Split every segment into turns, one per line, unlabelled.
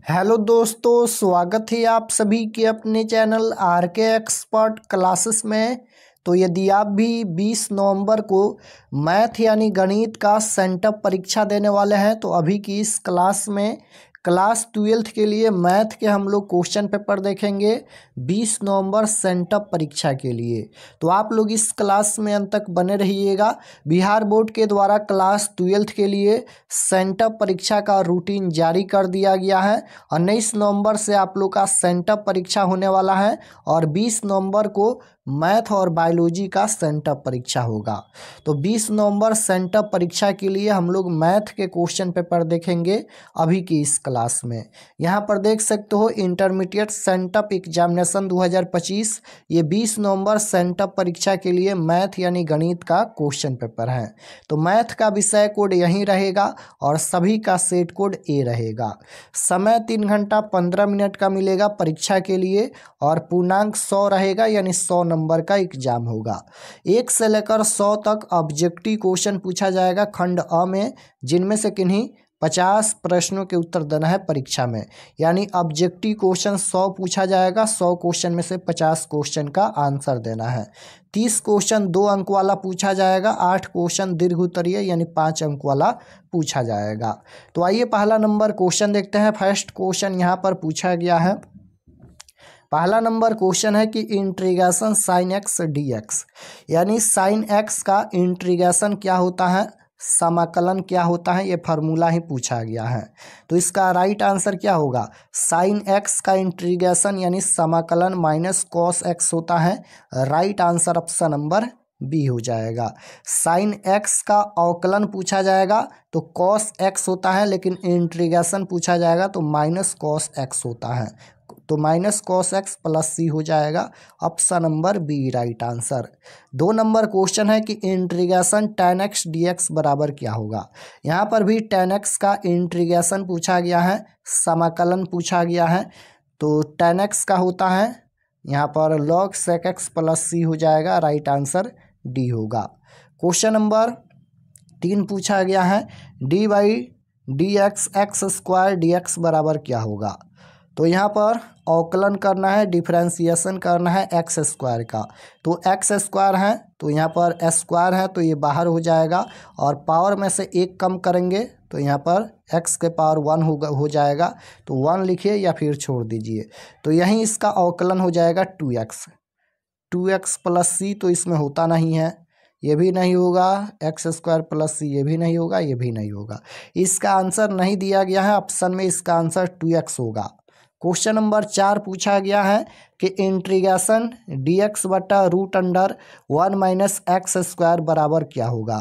Hello दोस्तों, स्वागत है आप सभी के अपने चैनल आर के एक्सपर्ट क्लासेस में। तो यदि आप भी 20 नवंबर को मैथ यानी गणित का सेंटअप परीक्षा देने वाले हैं तो अभी की इस क्लास में क्लास 12th के लिए मैथ के हम लोग क्वेश्चन पेपर देखेंगे 20 नवंबर सेंटअप परीक्षा के लिए। तो आप लोग इस क्लास में अंत तक बने रहिएगा। बिहार बोर्ड के द्वारा क्लास 12th के लिए सेंटअप परीक्षा का रूटीन जारी कर दिया गया है। 19 नवंबर से आप लोग का सेंटअप परीक्षा होने वाला है और 20 नवंबर को मैथ और बायोलॉजी का सेंटअप परीक्षा होगा। तो 20 नवंबर सेंटअप परीक्षा के लिए हम लोग मैथ के क्वेश्चन पेपर देखेंगे अभी की इस क्लास में। यहाँ पर देख सकते हो इंटरमीडिएट सेंटअप एग्जामिनेशन 2025, ये 20 नवंबर सेंटअप परीक्षा के लिए मैथ यानी गणित का क्वेश्चन पेपर है। तो मैथ का विषय कोड यहीं रहेगा और सभी का सेट कोड ए रहेगा। समय 3 घंटा 15 मिनट का मिलेगा परीक्षा के लिए और पूर्णांक 100 रहेगा यानी 100 नंबर का एग्जाम होगा। 1 से लेकर 100 तक ऑब्जेक्टिव क्वेश्चन पूछा जाएगा खंड अ में, जिनमें से किन्हीं 50 प्रश्नों के उत्तर देना है परीक्षा में। यानी ऑब्जेक्टिव क्वेश्चन 100 पूछा जाएगा, 100 क्वेश्चन में से 50 क्वेश्चन का आंसर देना है। 30 क्वेश्चन 2 अंक वाला पूछा जाएगा, 8 क्वेश्चन दीर्घ उत्तरीय यानी 5 अंक वाला पूछा जाएगा। तो आइए पहला नंबर क्वेश्चन देखते हैं। फर्स्ट क्वेश्चन यहाँ पर पूछा गया है। पहला नंबर क्वेश्चन है कि integration sine x d x, यानी साइन एक्स का इंटीग्रेशन क्या होता है, समाकलन क्या होता है, ये फार्मूला ही पूछा गया है। तो इसका राइट आंसर क्या होगा, साइन एक्स का इंटीग्रेशन यानी समाकलन माइनस कॉस एक्स होता है। Right answer option number B हो जाएगा। साइन एक्स का अवकलन पूछा जाएगा तो कॉस एक्स होता है, लेकिन इंटीग्रेशन पूछा जाएगा तो माइनस कॉस एक्स होता है। तो माइनस कॉस एक्स प्लस सी हो जाएगा। Option number B right answer. 2 number question है कि इंटीग्रेशन tan x dx बराबर क्या होगा। यहाँ पर भी tan x का इंटीग्रेशन पूछा गया है, समाकलन पूछा गया है। तो tan x का होता है यहाँ पर log sec x प्लस सी हो जाएगा। राइट आंसर डी होगा। क्वेश्चन नंबर 3 पूछा गया है d by d x x square D x बराबर क्या होगा। तो यहाँ पर अवकलन करना है, डिफरेंशिएशन करना है एक्स स्क्वायर का। तो एक्स स्क्वायर है तो यहाँ पर स्क्वायर है तो ये बाहर हो जाएगा और पावर में से 1 कम करेंगे तो यहाँ पर एक्स के पावर 1 हो जाएगा। तो 1 लिखिए या फिर छोड़ दीजिए। तो यहीं इसका अवकलन हो जाएगा 2x प्लस सी, तो इसमें होता नहीं है, ये भी नहीं होगा। एक्स स्क्वायर प्लस सी ये भी नहीं होगा, ये भी नहीं होगा। इसका आंसर नहीं दिया गया है ऑप्शन में, इसका आंसर 2x होगा। क्वेश्चन नंबर 4 पूछा गया है कि इंटीग्रेशन डी एक्स बटा root under 1 minus x square बराबर क्या होगा।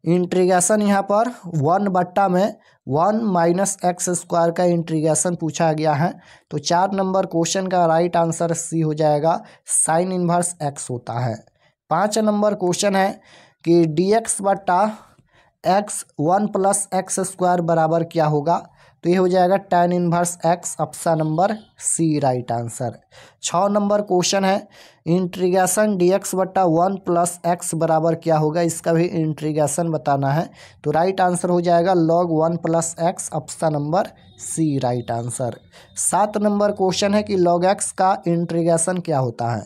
इंटीग्रेशन यहाँ पर 1 बट्टा में 1 माइनस एक्स स्क्वायर का इंटीग्रेशन पूछा गया है। तो 4 नंबर क्वेश्चन का राइट आंसर सी हो जाएगा, साइन इनवर्स एक्स होता है। 5 नंबर क्वेश्चन है कि डी एक्स बट्टा एक्स 1 प्लस एक्स स्क्वायर बराबर क्या होगा। तो ये हो जाएगा tan inverse x. Option number सी राइट आंसर। 6 नंबर क्वेश्चन है इंटीग्रेशन डी एक्स बट्टा 1 प्लस एक्स बराबर क्या होगा। इसका भी इंटीग्रेशन बताना है। तो राइट आंसर हो जाएगा log 1 plus x. Option number सी राइट आंसर। 7 नंबर क्वेश्चन है कि log एक्स का इंटीग्रेशन क्या होता है।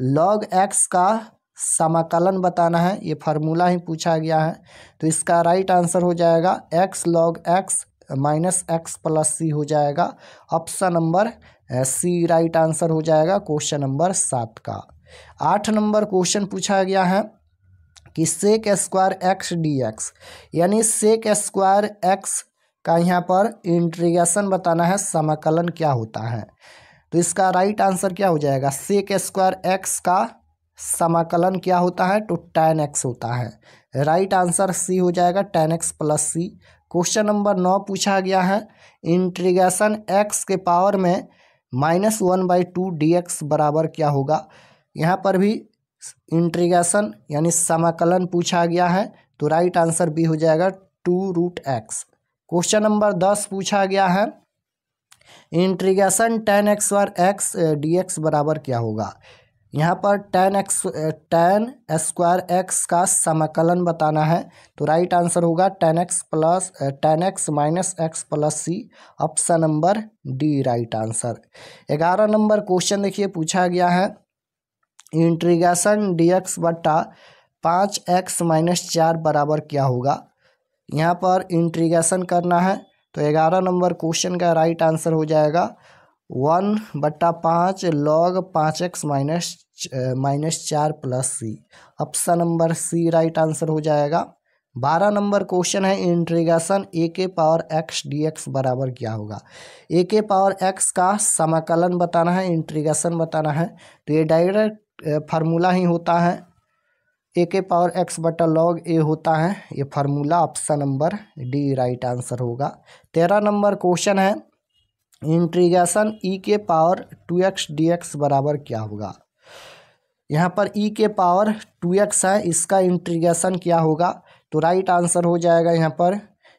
log एक्स का समाकलन बताना है, ये फार्मूला ही पूछा गया है। तो इसका राइट आंसर हो जाएगा x log x minus x plus सी हो जाएगा। ऑप्शन नंबर सी राइट आंसर हो जाएगा क्वेश्चन नंबर 7 का। 8 नंबर क्वेश्चन पूछा गया है कि sec square x d x, यानी सेक स्क्वायर एक्स का यहाँ पर इंटीग्रेशन बताना है, समाकलन क्या होता है। तो इसका राइट आंसर क्या हो जाएगा, सेक स्क्वायर एक्स का समाकलन क्या होता है, तो tan x होता है। राइट आंसर सी हो जाएगा, tan x प्लस सी। क्वेश्चन नंबर 9 पूछा गया है इंटीग्रेशन x के पावर में -1/2 dx बराबर क्या होगा। यहाँ पर भी इंटीग्रेशन यानी समाकलन पूछा गया है। तो राइट आंसर बी हो जाएगा 2√x। क्वेश्चन नंबर 10 पूछा गया है इंटीग्रेशन tan x वर्ग x dx बराबर क्या होगा। यहाँ पर tan स्क्वायर एक्स का समाकलन बताना है। तो राइट आंसर होगा tan x minus x plus सी, option number d right answer. 11 number question देखिए पूछा गया है, इंटीग्रेशन dx बटा 5x माइनस 4 बराबर क्या होगा। यहाँ पर इंटीग्रेशन करना है। तो 11 नंबर क्वेश्चन का राइट आंसर हो जाएगा 1/5 log 5x माइनस 4 प्लस सी, ऑप्शन नंबर सी राइट आंसर हो जाएगा। 12 नंबर क्वेश्चन है, इंटीग्रेशन a के पावर x dx बराबर क्या होगा। a के पावर x का समाकलन बताना है, इंटीग्रेशन बताना है। तो ये डायरेक्ट फार्मूला ही होता है, a के पावर x बटा log a होता है ये formula, option number d right answer होगा। 13 नंबर क्वेश्चन है, इंटीग्रेशन e के पावर 2x dx बराबर क्या होगा। यहाँ पर e के पावर 2x है, इसका इंटीग्रेशन क्या होगा। तो राइट आंसर हो जाएगा यहाँ पर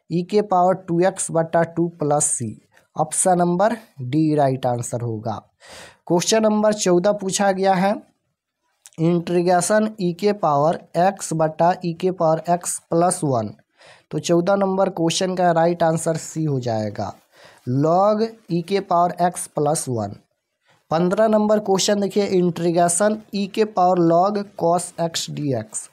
e के पावर 2x बटा 2 प्लस सी, option number d right answer होगा। क्वेश्चन नंबर 14 पूछा गया है, इंटीग्रेशन e के पावर x बटा e के पावर x प्लस 1। तो 14 नंबर क्वेश्चन का राइट आंसर सी हो जाएगा, log e के power x plus 1। 15 number question देखिए, इंटीग्रेशन e के power log cos x dx।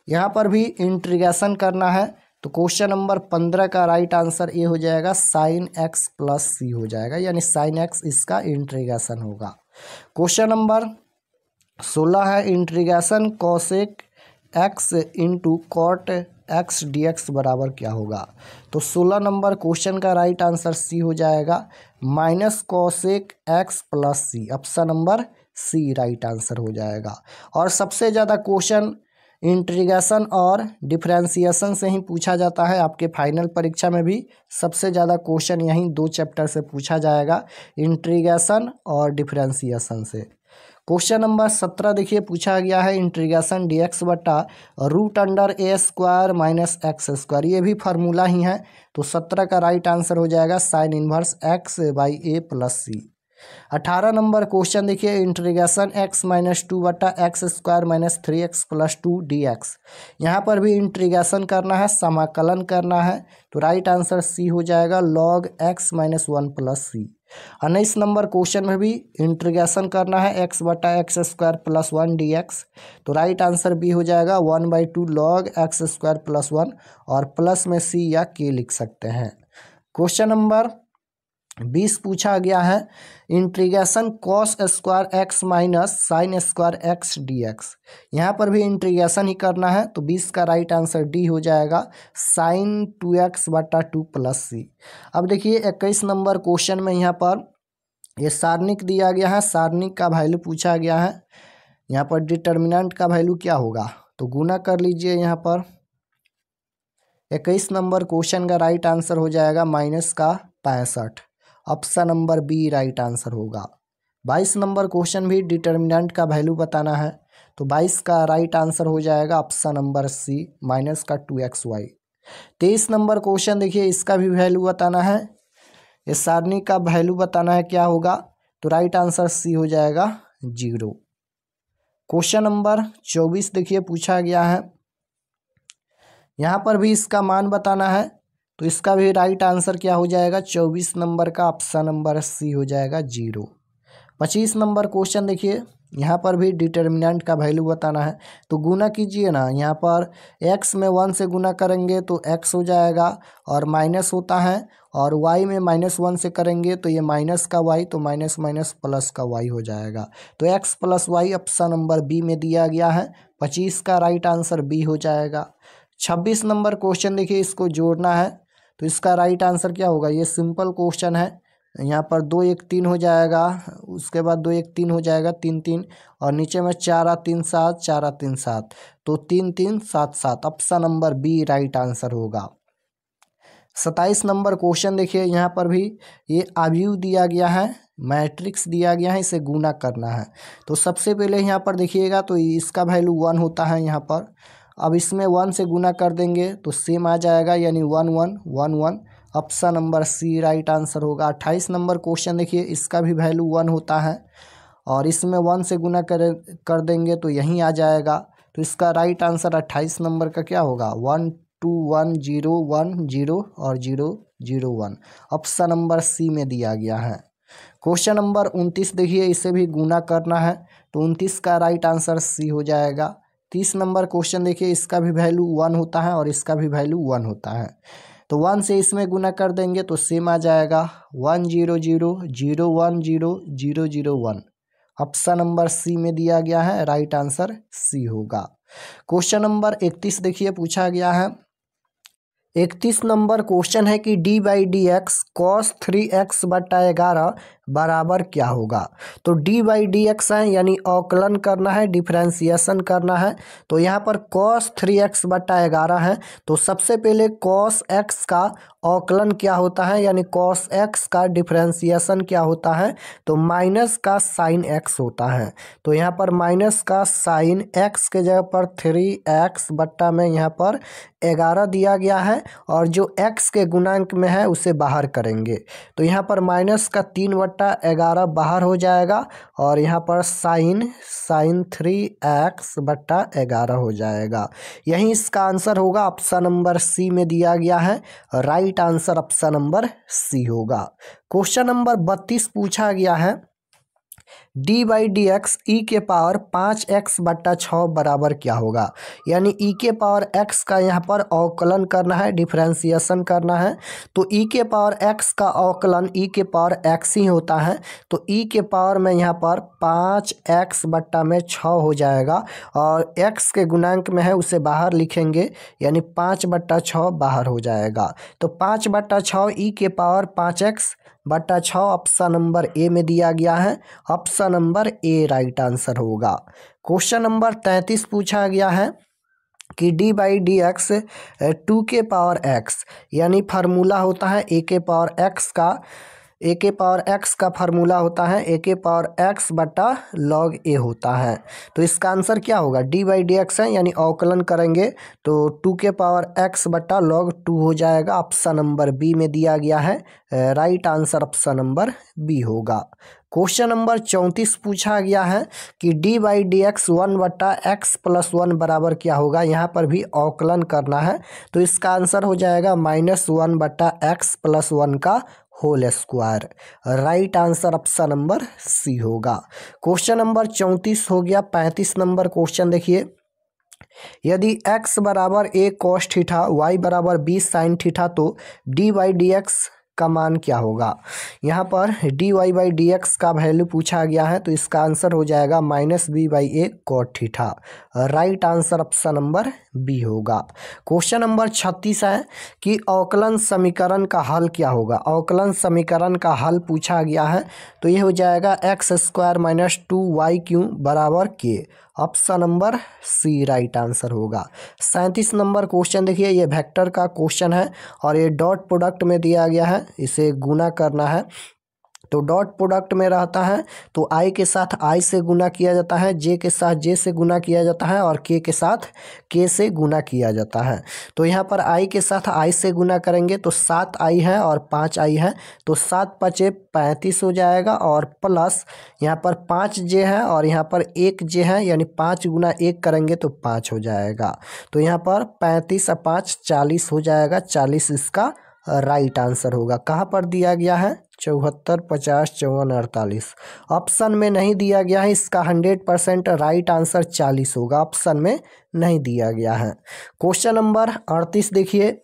यहाँ पर भी इंटीग्रेशन करना है। तो क्वेश्चन नंबर 15 का राइट आंसर ये हो जाएगा sin x प्लस सी हो जाएगा, यानी sin x इसका इंटीग्रेशन होगा। क्वेश्चन नंबर 16 है, integration cosec x into cot x dx बराबर क्या होगा। तो 16 नंबर क्वेश्चन का राइट आंसर सी हो जाएगा, माइनस cosec x प्लस सी, ऑप्शन नंबर सी राइट आंसर हो जाएगा। और सबसे ज़्यादा क्वेश्चन इंटीग्रेशन और डिफरेंशिएशन से ही पूछा जाता है। आपके फाइनल परीक्षा में भी सबसे ज़्यादा क्वेश्चन यही 2 चैप्टर से पूछा जाएगा, इंटीग्रेशन और डिफरेंशिएशन से। क्वेश्चन नंबर 17 देखिए पूछा गया है, इंटीग्रेशन dx बटा root under a square minus x square, ये भी फार्मूला ही है। तो 17 का राइट आंसर हो जाएगा sine inverse x by a plus C. 18 number question देखिए, इंटीग्रेशन x माइनस 2 बटा x square minus 3x plus 2 dx। यहाँ पर भी इंटीग्रेशन करना है, समाकलन करना है। तो राइट आंसर सी हो जाएगा, log x माइनस 1 प्लस सी। 19 नंबर क्वेश्चन में भी इंटीग्रेशन करना है, x बटा एक्स स्क्वायर प्लस 1 dx। तो राइट आंसर बी हो जाएगा 1/2 log x स्क्वायर प्लस 1, और प्लस में c या k लिख सकते हैं। क्वेश्चन नंबर 20 पूछा गया है, integration cos square x minus sine square x dx। यहाँ पर भी इंटीग्रेशन ही करना है। तो 20 का राइट आंसर डी हो जाएगा, साइन 2x बटा 2 प्लस सी। अब देखिए 21 नंबर क्वेश्चन में यहाँ पर ये सारणिक दिया गया है, सारणिक का वैल्यू पूछा गया है। यहाँ पर डिटर्मिनेंट का वैल्यू क्या होगा, तो गुना कर लीजिए। यहाँ पर 21 नंबर क्वेश्चन का राइट आंसर हो जाएगा माइनस का 65, option number B right answer होगा। 22 नंबर क्वेश्चन भी डिटर्मिनेंट का वैल्यू बताना है। तो 22 का राइट आंसर हो जाएगा ऑप्शन नंबर सी, माइनस का 2xy। 23 नंबर क्वेश्चन देखिए, इसका भी वैल्यू बताना है, ये सारणी का वैल्यू बताना है क्या होगा। तो राइट आंसर सी हो जाएगा 0। क्वेश्चन नंबर 24 देखिए पूछा गया है, यहाँ पर भी इसका मान बताना है। तो इसका भी राइट आंसर क्या हो जाएगा, 24 नंबर का ऑप्शन नंबर सी हो जाएगा 0। 25 नंबर क्वेश्चन देखिए, यहाँ पर भी डिटर्मिनेंट का वैल्यू बताना है। तो गुना कीजिए ना, यहाँ पर x में 1 से गुना करेंगे तो x हो जाएगा, और माइनस होता है, और y में -1 से करेंगे तो ये माइनस का y, तो माइनस माइनस प्लस का y हो जाएगा। तो x plus y option number B में दिया गया है। 25 का राइट आंसर बी हो जाएगा। 26 नंबर क्वेश्चन देखिए, इसको जोड़ना है। तो इसका राइट आंसर क्या होगा, ये सिंपल क्वेश्चन है। यहाँ पर 2 1 3 हो जाएगा, उसके बाद 2 1 3 हो जाएगा, 3 3, और नीचे में 4 3 7, 4 3 7, तो 3 3 7 7, option number B right answer होगा। 27 नंबर क्वेश्चन देखिए, यहाँ पर भी ये अवयव दिया गया है, मैट्रिक्स दिया गया है, इसे गुना करना है। तो सबसे पहले यहाँ पर देखिएगा, तो इसका वैल्यू 1 होता है यहाँ पर। अब इसमें 1 से गुना कर देंगे तो सेम आ जाएगा, यानी 1 1 1 1, ऑप्शन नंबर सी राइट आंसर होगा। 28 नंबर क्वेश्चन देखिए, इसका भी वैल्यू 1 होता है, और इसमें 1 से गुना कर देंगे तो यहीं आ जाएगा। तो इसका राइट आंसर 28 नंबर का क्या होगा? 1 2 1 0 1 0 और 0 0 1 ऑप्शन नंबर सी में दिया गया है। क्वेश्चन नंबर 29 देखिए, इसे भी गुना करना है तो 29 का राइट आंसर सी हो जाएगा। 30 नंबर क्वेश्चन देखिए, इसका भी वैल्यू 1 होता है और इसका भी वैल्यू 1 होता है। तो 1 से इसमें गुना कर देंगे तो सेम आ जाएगा। 1 0 0 0 1 0 0 0 1 ऑप्शन नंबर सी में दिया गया है, राइट आंसर सी होगा। क्वेश्चन नंबर 31 देखिए, पूछा गया है 31 नंबर क्वेश्चन है कि D by d x cos 3x/11 बराबर क्या होगा। तो डी बाई डी एक्स है यानी अवकलन करना है, डिफ्रेंसिएशन करना है। तो यहाँ पर कॉस 3x/11 है तो सबसे पहले कॉस x का अवकलन क्या होता है यानी कॉस x का डिफ्रेंसिएशन क्या होता है, तो माइनस का साइन x होता है। तो यहाँ पर माइनस का साइन x के जगह पर 3x बट्टा में यहाँ पर 11 दिया गया है और जो x के गुणांक में है उसे बाहर करेंगे। तो यहाँ पर माइनस का 3/11 बाहर हो जाएगा और यहाँ पर साइन 3x/11 हो जाएगा। यही इसका आंसर होगा, ऑप्शन नंबर सी में दिया गया है, राइट आंसर ऑप्शन नंबर सी होगा। क्वेश्चन नंबर 32 पूछा गया है d by d x e के पावर 5x/6 बराबर क्या होगा। यानी ई के पावर x का यहाँ पर अवकलन करना है, डिफ्रेंसिएशन करना है। तो ई के पावर x का अवकलन ई के पावर x ही होता है। तो ई के पावर में यहाँ पर 5x/6 हो जाएगा और x के गुणांक में है उसे बाहर लिखेंगे यानी 5/6 बाहर हो जाएगा। तो 5/6 ई के power 5x/6 option number A में दिया गया है, option number A right answer होगा। क्वेश्चन नंबर 33 पूछा गया है कि डी बाई डी एक्स 2 के पावर x यानी फार्मूला होता है ए के पावर x का, ए के पावर x का फार्मूला होता है ए के पावर x बटा log a होता है। तो इसका आंसर क्या होगा, डी बाई डी एक्स है यानी अवकलन करेंगे तो 2 के पावर x बटा log 2 हो जाएगा, ऑप्शन नंबर बी में दिया गया है, right answer option number B होगा। क्वेश्चन नंबर 34 पूछा गया है कि D by d x 1/x+1 बराबर क्या होगा। यहाँ पर भी अवकलन करना है तो इसका आंसर हो जाएगा -1/x+1 का whole square, right answer option number सी होगा। क्वेश्चन नंबर 34 हो गया। 35 नंबर क्वेश्चन देखिए, यदि x बराबर a cos थीटा y बराबर b sin थीटा तो डी बाई डी एक्स का मान क्या होगा। यहाँ पर d y by d x का वैल्यू पूछा गया है तो इसका आंसर हो जाएगा -b/a cot theta, right answer option number B होगा। क्वेश्चन नंबर 36 है कि अवकलन समीकरण का हल क्या होगा। अवकलन समीकरण का हल पूछा गया है तो ये हो जाएगा x² - 2y³ बराबर k, ऑप्शन नंबर सी राइट आंसर होगा। 37 नंबर क्वेश्चन देखिए, ये वेक्टर का क्वेश्चन है और ये डॉट प्रोडक्ट में दिया गया है, इसे गुना करना है। तो डॉट प्रोडक्ट में रहता है तो i के साथ i से गुना किया जाता है, j के साथ j से गुना किया जाता है और k के साथ k से गुना किया जाता है। तो यहाँ पर i के साथ i से गुना करेंगे तो 7i है और 5i है तो 7×5 = 35 हो जाएगा और प्लस यहाँ पर 5j है और यहाँ पर 1j है यानी 5 × 1 करेंगे तो 5 हो जाएगा। तो यहाँ पर 35 और 5 40 हो जाएगा, 40 इसका राइट आंसर होगा। कहाँ पर दिया गया है, 74 50 54 48 ऑप्शन में नहीं दिया गया है, इसका 100% राइट आंसर 40 होगा, ऑप्शन में नहीं दिया गया है। क्वेश्चन नंबर 38 देखिए,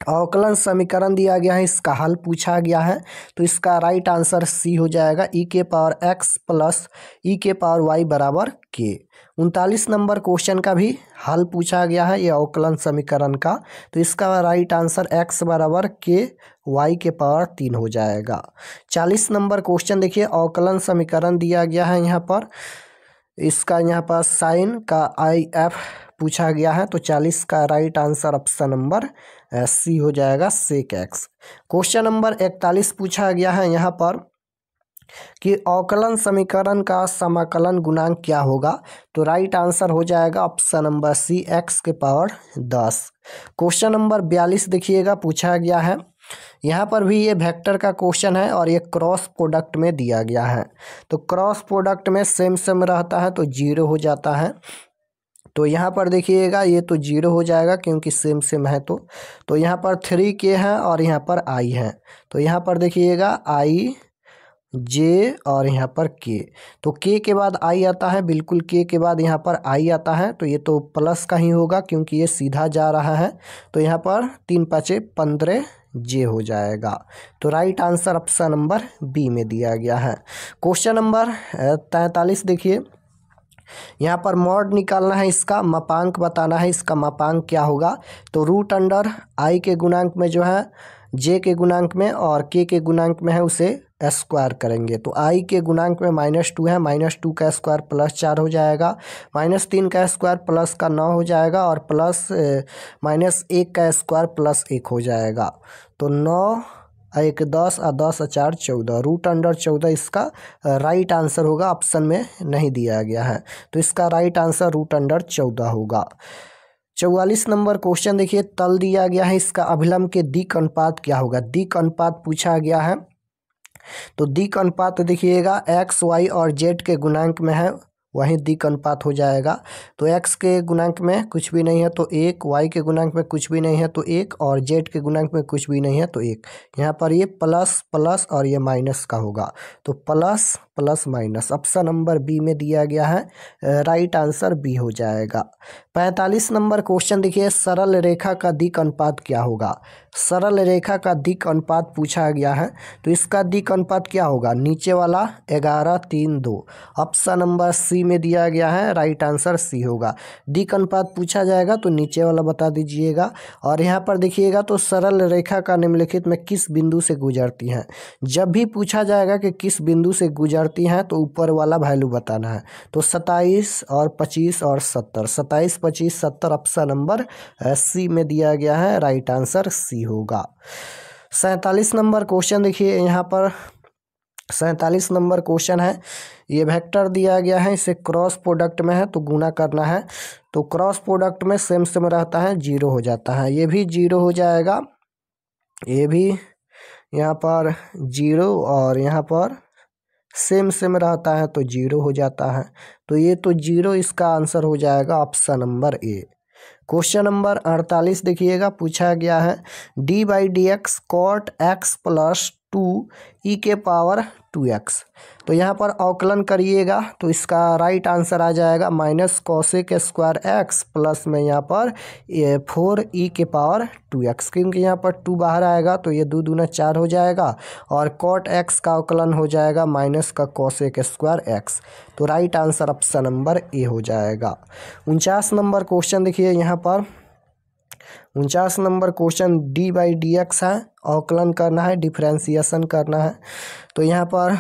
अवकलन समीकरण दिया गया है, इसका हल पूछा गया है तो इसका राइट आंसर सी हो जाएगा, e के पावर x प्लस e के पावर y बराबर k। 39 नंबर क्वेश्चन का भी हल पूछा गया है ये अवकलन समीकरण का तो इसका राइट आंसर x बराबर k y के पावर 3 हो जाएगा। 40 नंबर क्वेश्चन देखिए, अवकलन समीकरण दिया गया है यहाँ पर, इसका यहाँ पर साइन का IF पूछा गया है तो 40 का right answer option number C हो जाएगा, sec x। क्वेश्चन नंबर 41 पूछा गया है यहाँ पर कि अवकलन समीकरण का समाकलन गुणांक क्या होगा तो राइट आंसर हो जाएगा ऑप्शन नंबर सी x के पावर 10। क्वेश्चन नंबर 42 देखिएगा, पूछा गया है यहाँ पर भी ये वेक्टर का क्वेश्चन है और ये क्रॉस प्रोडक्ट में दिया गया है। तो क्रॉस प्रोडक्ट में सेम सेम रहता है तो जीरो हो जाता है। तो यहाँ पर देखिएगा ये तो जीरो हो जाएगा क्योंकि सेम सेम है। तो यहाँ पर 3k है और यहाँ पर i है। तो यहाँ पर देखिएगा i जे और यहाँ पर k। तो k के बाद i आता है, बिल्कुल k के बाद यहाँ पर i आता है। तो ये तो प्लस का ही होगा क्योंकि ये सीधा जा रहा है। तो यहाँ पर 3 5 15 जे हो जाएगा। तो right answer option number B में दिया गया है। क्वेश्चन नंबर 43 देखिए, यहाँ पर मॉड निकालना है, इसका मापांक बताना है। इसका मापांक क्या होगा? तो रूट अंडर आई के गुणांक में जो है जे के गुणांक में और के गुणांक में है उसे स्क्वायर करेंगे। तो आई के गुणांक में -2 है, -2 का स्क्वायर +4 हो जाएगा, -3 का स्क्वायर प्लस का 9 हो जाएगा और प्लस -1 का स्क्वायर +1 हो जाएगा। तो 9 1 10 और 10 4 14, रूट अंडर 14 इसका राइट आंसर होगा। ऑप्शन में नहीं दिया गया है तो इसका राइट आंसर रूट अंडर 14 होगा। 44 नंबर क्वेश्चन देखिए, तल दिया गया है, इसका अभिलंब के दिक् अनुपात क्या होगा? दिक् अनुपात पूछा गया है। तो दिक् अनुपात देखिएगा x y और z के गुणांक में है, वहीं दिक् अनुपात हो जाएगा। तो x के गुणांक में कुछ भी नहीं है तो 1, y के गुणांक में कुछ भी नहीं है तो 1 और z के गुणांक में कुछ भी नहीं है तो 1। यहाँ पर ये प्लस प्लस और ये माइनस का होगा। तो plus plus minus option number B में दिया गया है, राइट आंसर बी हो जाएगा। 45 नंबर क्वेश्चन देखिए, सरल रेखा का दिक् अनुपात क्या होगा? सरल रेखा का दिक् अनुपात पूछा गया है। तो इसका दिक् अनुपात क्या होगा? नीचे वाला 11 3 2, ऑप्शन नंबर सी में दिया गया है, राइट आंसर सी होगा। दिक् अनुपात पूछा जाएगा तो नीचे वाला बता दीजिएगा। और यहाँ पर देखिएगा तो सरल रेखा का निम्नलिखित में किस बिंदु से गुजरती है? जब भी पूछा जाएगा कि किस बिंदु से गुजरती हैं तो ऊपर वाला वैल्यू बताना है। तो 27 और 25 और 70, 27 25 70 ऑप्शन नंबर सी में दिया गया है, राइट आंसर सी होगा। 47 नंबर क्वेश्चन देखिए, यहाँ पर 47 नंबर क्वेश्चन है, ये वेक्टर दिया गया है, इसे क्रॉस प्रोडक्ट में है तो गुना करना है। तो क्रॉस प्रोडक्ट में सेम सेम रहता है, जीरो हो जाता है, ये भी जीरो हो जाएगा, ये भी यहाँ पर जीरो और यहाँ पर सेम सेम रहता है तो जीरो हो जाता है। तो ये तो जीरो इसका आंसर हो जाएगा, option number A. Question number 48 देखिएगा, पूछा गया है d/dx cot x + 2 e के पावर 2x। तो यहाँ पर अवकलन करिएगा तो इसका राइट आंसर आ जाएगा -cosec स्क्वायर x प्लस में यहाँ पर 4e के पावर 2x, क्योंकि यहाँ पर 2 बाहर आएगा तो ये 2 दूना 4 हो जाएगा और cot x का अवकलन हो जाएगा माइनस का cosec स्क्वायर x। तो right answer option number A हो जाएगा। 49 नंबर क्वेश्चन देखिए, यहाँ पर 49 नंबर क्वेश्चन d/dx है, अवकलन करना है, डिफरेंशिएशन करना है। तो यहाँ पर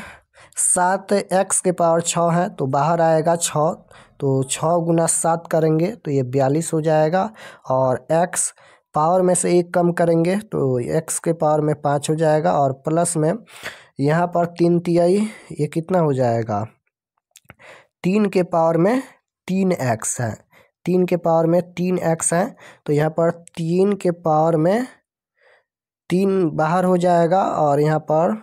7x के पावर 6 है तो बाहर आएगा 6, तो 6 गुना 7 करेंगे तो ये 42 हो जाएगा और x पावर में से 1 कम करेंगे तो x के पावर में 5 हो जाएगा और प्लस में यहाँ पर 3 तिहाई, ये कितना हो जाएगा? 3 के पावर में 3x है, 3 के पावर में 3x है तो यहाँ पर 3 के पावर में 3 बाहर हो जाएगा और यहाँ पर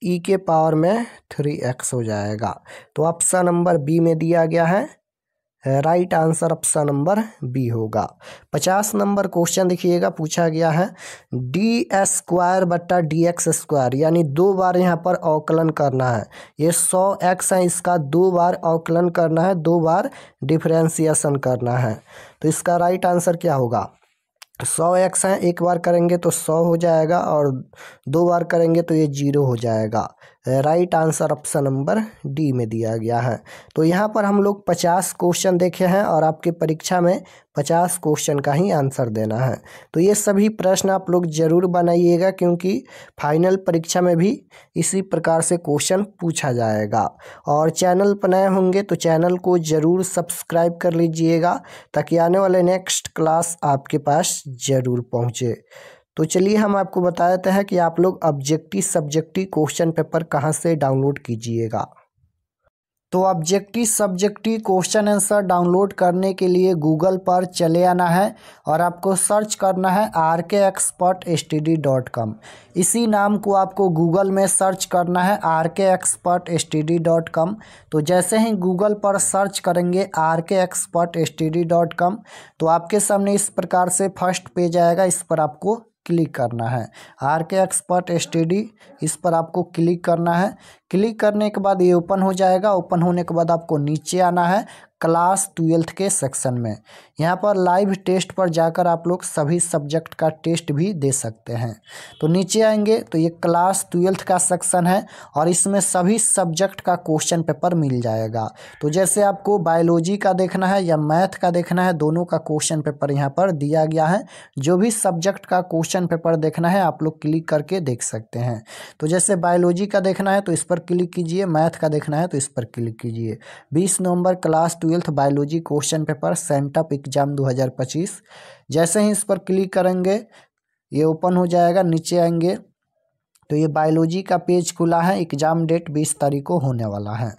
e के पावर में 3x हो जाएगा। तो ऑप्शन नंबर बी में दिया गया है, right answer option number B होगा। 50 नंबर क्वेश्चन देखिएगा, पूछा गया है d² / dx², यानी 2 बार यहाँ पर अवकलन करना है। ये 100x है, इसका 2 बार अवकलन करना है, 2 बार डिफरेंशिएशन करना है। तो इसका राइट आंसर क्या होगा? 100x है, 1 बार करेंगे तो 100 हो जाएगा और 2 बार करेंगे तो ये 0 हो जाएगा। Right answer option number D में दिया गया है। तो यहाँ पर हम लोग 50 क्वेश्चन देखे हैं और आपके परीक्षा में 50 क्वेश्चन का ही आंसर देना है। तो ये सभी प्रश्न आप लोग ज़रूर बनाइएगा क्योंकि फाइनल परीक्षा में भी इसी प्रकार से क्वेश्चन पूछा जाएगा। और चैनल पर नए होंगे तो चैनल को ज़रूर सब्सक्राइब कर लीजिएगा ताकि आने वाले नेक्स्ट क्लास आपके पास ज़रूर पहुँचे। तो चलिए हम आपको बता देते हैं कि आप लोग ऑब्जेक्टिव सब्जेक्टिव क्वेश्चन पेपर कहाँ से डाउनलोड कीजिएगा। तो objective subjective question answer download करने के लिए गूगल पर चले आना है और आपको सर्च करना है rkexpertstd.com। इसी नाम को आपको गूगल में सर्च करना है rkexpertstd.com। तो जैसे ही गूगल पर सर्च करेंगे rkexpertstd.com तो आपके सामने इस प्रकार से फर्स्ट पेज आएगा। इस पर आपको क्लिक करना है rkexpertstd, इस पर आपको क्लिक करना है। क्लिक करने के बाद ये ओपन हो जाएगा। ओपन होने के बाद आपको नीचे आना है क्लास 12th के सेक्शन में। यहाँ पर लाइव टेस्ट पर जाकर आप लोग सभी सब्जेक्ट का टेस्ट भी दे सकते हैं। तो नीचे आएंगे तो ये क्लास 12th का सेक्शन है और इसमें सभी सब्जेक्ट का क्वेश्चन पेपर मिल जाएगा। तो जैसे आपको बायोलॉजी का देखना है या मैथ का देखना है, दोनों का क्वेश्चन पेपर यहाँ पर दिया गया है। जो भी सब्जेक्ट का क्वेश्चन पेपर देखना है आप लोग क्लिक करके देख सकते हैं। तो जैसे बायोलॉजी का देखना है तो इस पर क्लिक कीजिए, मैथ का देखना है तो इस पर क्लिक कीजिए। 20 नवंबर class 12th biology question paper sent up exam 2025। जैसे ही इस पर क्लिक करेंगे ये ओपन हो जाएगा। नीचे आएंगे तो ये बायोलॉजी का पेज खुला है। एग्जाम डेट 20 तारीख को होने वाला है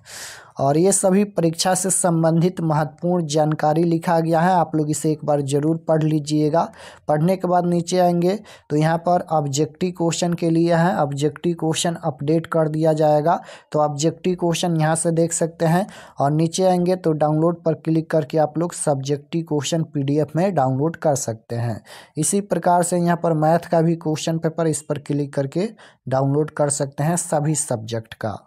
और ये सभी परीक्षा से संबंधित महत्वपूर्ण जानकारी लिखा गया है। आप लोग इसे एक बार ज़रूर पढ़ लीजिएगा। पढ़ने के बाद नीचे आएंगे तो यहाँ पर ऑब्जेक्टिव क्वेश्चन के लिए है, ऑब्जेक्टिव क्वेश्चन अपडेट कर दिया जाएगा। तो ऑब्जेक्टिव क्वेश्चन यहाँ से देख सकते हैं और नीचे आएंगे तो डाउनलोड पर क्लिक करके आप लोग सब्जेक्टिव क्वेश्चन PDF में डाउनलोड कर सकते हैं। इसी प्रकार से यहाँ पर मैथ का भी क्वेश्चन पेपर, इस पर क्लिक करके डाउनलोड कर सकते हैं सभी सब्जेक्ट का।